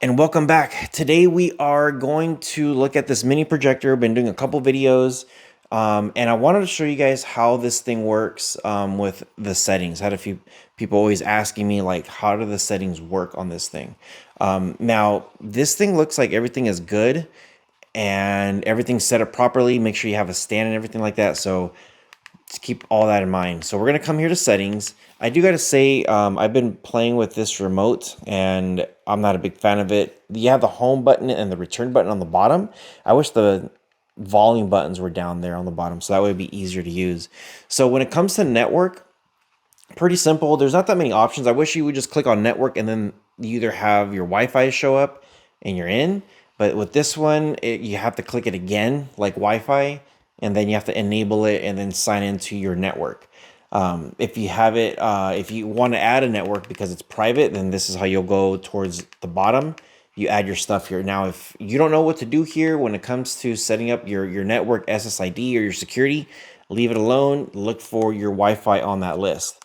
And welcome back. Today we are going to look at this mini projector. I've been doing a couple videos, and I wanted to show you guys how this thing works with the settings. I had a few people always asking me like, how do the settings work on this thing? Now, this thing looks like everything is good and everything's set up properly. Make sure you have a stand and everything like that. So to keep all that in mind. So we're gonna come here to settings. I do gotta say, I've been playing with this remote and I'm not a big fan of it. You have the home button and the return button on the bottom. I wish the volume buttons were down there on the bottom, so that would be easier to use. So when it comes to network, pretty simple. There's not that many options. I wish you would just click on network and then you either have your Wi-Fi show up and you're in. But with this one, you have to click it again, like Wi-Fi, and then you have to enable it and then sign into your network. If you have it, if you want to add a network because it's private, then this is how you'll go towards the bottom. You add your stuff here. Now, if you don't know what to do here when it comes to setting up your network SSID or your security, leave it alone. Look for your Wi-Fi on that list.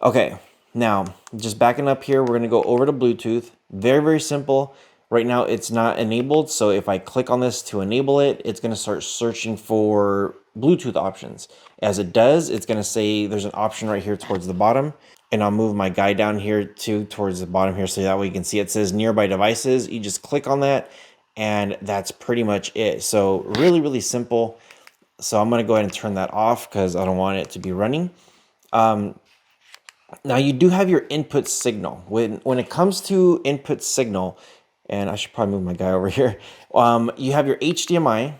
Okay, now just backing up here, we're going to go over to Bluetooth. Very, very simple. Right now it's not enabled, so if I click on this to enable it, it's going to start searching for Bluetooth options. As it does, it's going to say there's an option right here towards the bottom, and I'll move my guide down here too towards the bottom here so that way you can see it says nearby devices. You just click on that, and that's pretty much it. So really, really simple. So I'm going to go ahead and turn that off because I don't want it to be running. Now you do have your input signal. When it comes to input signal, and I should probably move my guy over here. You have your HDMI,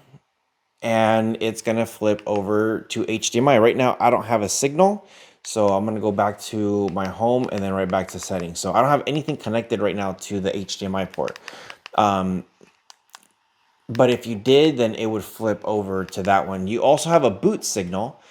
and it's gonna flip over to HDMI. Right now, I don't have a signal, so I'm gonna go back to my home and then right back to settings. So I don't have anything connected right now to the HDMI port. But if you did, then it would flip over to that one. You also have a boot signal.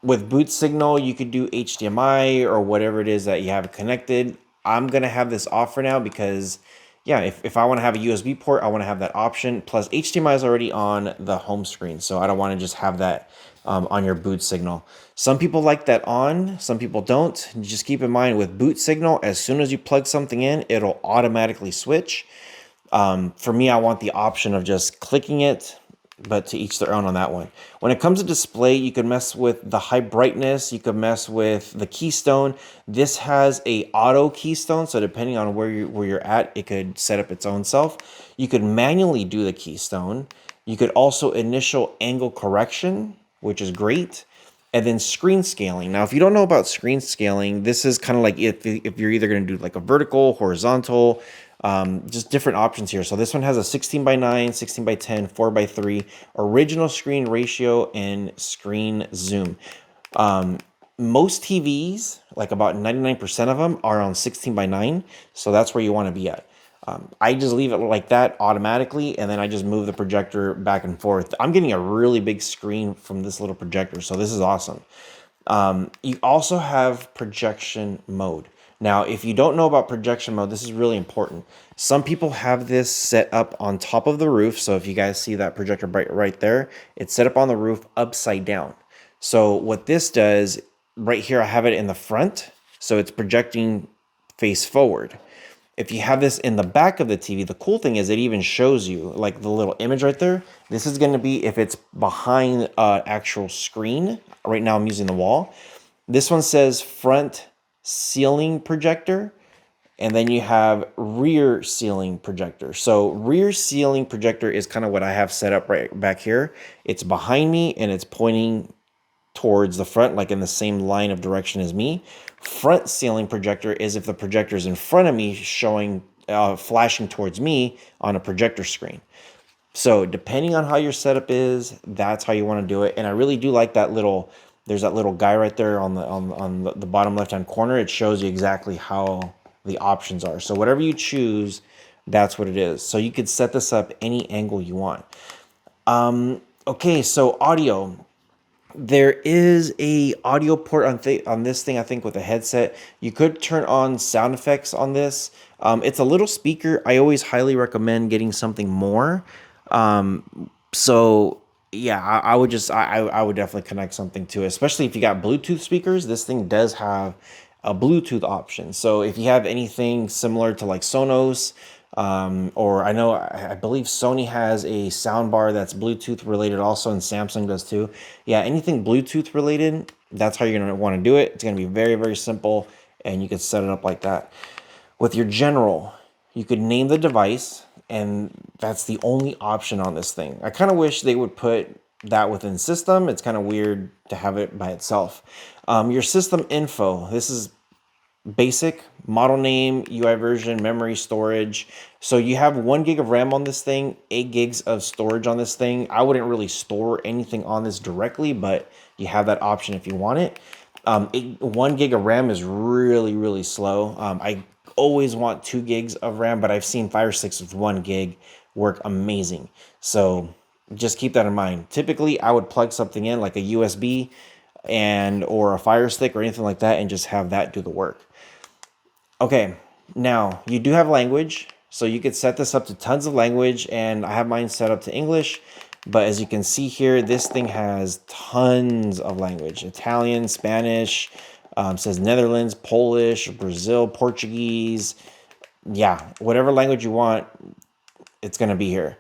With boot signal, you could do HDMI or whatever it is that you have connected. I'm going to have this off for now because, yeah, if I want to have a USB port, I want to have that option. Plus, HDMI is already on the home screen, so I don't want to just have that on your boot signal. Some people like that on, some people don't. Just keep in mind with boot signal, as soon as you plug something in, it'll automatically switch. For me, I want the option of just clicking it, but to each their own on that one. When it comes to display, you can mess with the high brightness, you can mess with the keystone. This has a auto keystone, so depending on where you're at, it could set up its own self. You could manually do the keystone. You could also initial angle correction, which is great. And then screen scaling. Now, if you don't know about screen scaling, this is kind of like if you're either going to do like a vertical, horizontal, just different options here. So this one has a 16 by 9, 16 by 10, 4 by 3, original screen ratio, and screen zoom. Most TVs, like about 99% of them, are on 16 by 9. So that's where you want to be at. I just leave it like that automatically, and then I just move the projector back and forth. I'm getting a really big screen from this little projector, so this is awesome. You also have projection mode. Now, if you don't know about projection mode, this is really important. Some people have this set up on top of the roof. So if you guys see that projector right there, it's set up on the roof upside down. So what this does, right here, I have it in the front. So it's projecting face forward. If you have this in the back of the TV, the cool thing is it even shows you like the little image right there. This is going to be if it's behind an actual screen. Right now I'm using the wall. This one says front ceiling projector, and then you have rear ceiling projector. So rear ceiling projector is kind of what I have set up right back here. It's behind me and it's pointing towards the front, like in the same line of direction as me. Front ceiling projector is if the projector is in front of me showing, flashing towards me on a projector screen. So depending on how your setup is, that's how you want to do it. And I really do like that little, there's that little guy right there on the bottom left-hand corner. It shows you exactly how the options are. So whatever you choose, that's what it is. So you could set this up any angle you want. Okay, so audio. There is a audio port on this thing, I think, with a headset. You could turn on sound effects on this. It's a little speaker. I always highly recommend getting something more. So yeah, I would just I would definitely connect something to it, especially if you got Bluetooth speakers. This thing does have a Bluetooth option. So if you have anything similar to like Sonos, or I believe Sony has a soundbar that's Bluetooth related also, and Samsung does too. Yeah, anything Bluetooth related, that's how you're gonna want to do it. It's gonna be very, very simple, and you can set it up like that. With your general, you could name the device, and that's the only option on this thing. I kind of wish they would put that within system. It's kind of weird to have it by itself. Your system info, this is basic: model name, UI version, memory, storage. So you have 1 gig of RAM on this thing, 8 gigs of storage on this thing. I wouldn't really store anything on this directly, but you have that option if you want it. 1 gig of RAM is really, really slow. I always want 2 gigs of RAM, but I've seen Fire Sticks with 1 gig work amazing. So just keep that in mind. Typically, I would plug something in like a USB or a Fire Stick or anything like that, and just have that do the work. Okay, now you do have language, so you could set this up to tons of language, and I have mine set up to English. But as you can see here, this thing has tons of language: Italian, Spanish, says Netherlands, Polish, Brazil, Portuguese. Yeah, whatever language you want, it's going to be here.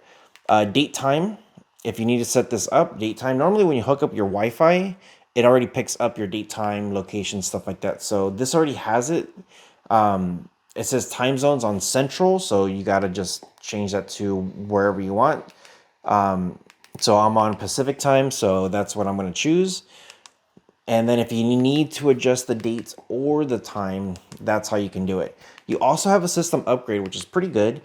Date time, if you need to set this up, date time. Normally when you hook up your Wi-Fi, it already picks up your date time, location, stuff like that. So this already has it. It says time zones on central, so you got to just change that to wherever you want. So I'm on Pacific time, so that's what I'm going to choose. And then if you need to adjust the dates or the time, that's how you can do it. You also have a system upgrade, which is pretty good.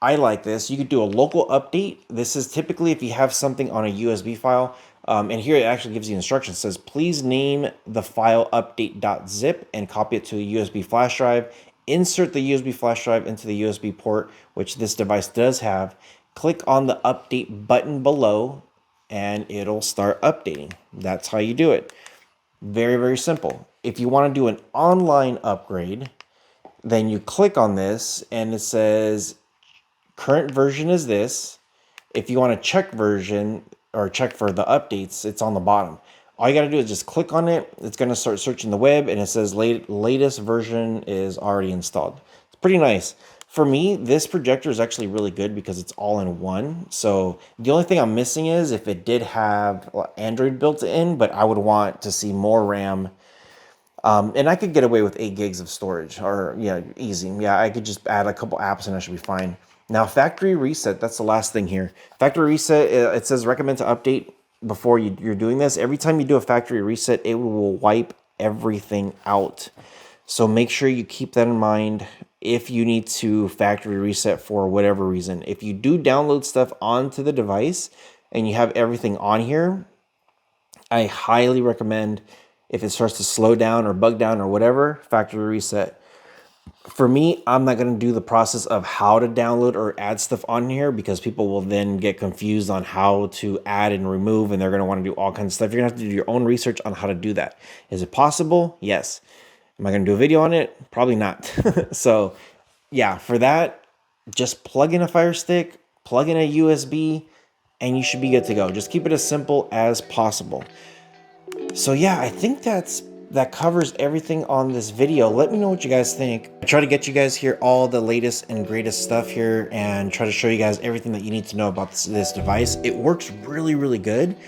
I like this. You could do a local update. This is typically if you have something on a USB file. And here it actually gives you instructions. It says, please name the file update.zip and copy it to a USB flash drive. Insert the USB flash drive into the USB port, which this device does have. Click on the update button below, and it'll start updating. That's how you do it. Very, very simple. If you want to do an online upgrade, then you click on this, and it says current version is this. If you want to check version or check for the updates, it's on the bottom. All you got to do is just click on it. It's going to start searching the web, and it says latest version is already installed. It's pretty nice. For me, this projector is actually really good because it's all in one. So the only thing I'm missing is if it did have Android built in, but I would want to see more RAM. And I could get away with 8 gigs of storage, or yeah, easy. Yeah, I could just add a couple apps and I should be fine. Now, factory reset, that's the last thing here. Factory reset, it says recommend to update before you're doing this. Every time you do a factory reset, it will wipe everything out. So make sure you keep that in mind if you need to factory reset for whatever reason. If you do download stuff onto the device and you have everything on here, I highly recommend, if it starts to slow down or bug down or whatever, factory reset. For me, I'm not going to do the process of how to download or add stuff on here, because people will then get confused on how to add and remove, and they're going to want to do all kinds of stuff. You're going to have to do your own research on how to do that. Is it possible? Yes. Am I going to do a video on it? Probably not. So yeah, for that, just plug in a Fire Stick, plug in a USB, and you should be good to go. Just keep it as simple as possible. So yeah, I think that covers everything on this video. Let me know what you guys think. I try to get you guys here all the latest and greatest stuff here, and try to show you guys everything that you need to know about this device. It works really, really good.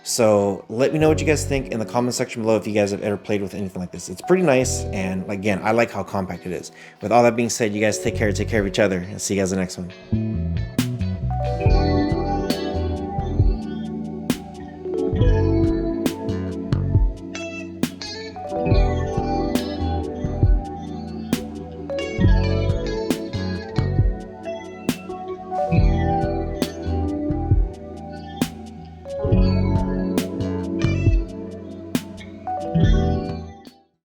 So let me know what you guys think in the comment section below if you guys have ever played with anything like this. It's pretty nice, and again, I like how compact it is. With all that being said, you guys take care of each other, and see you guys in the next one.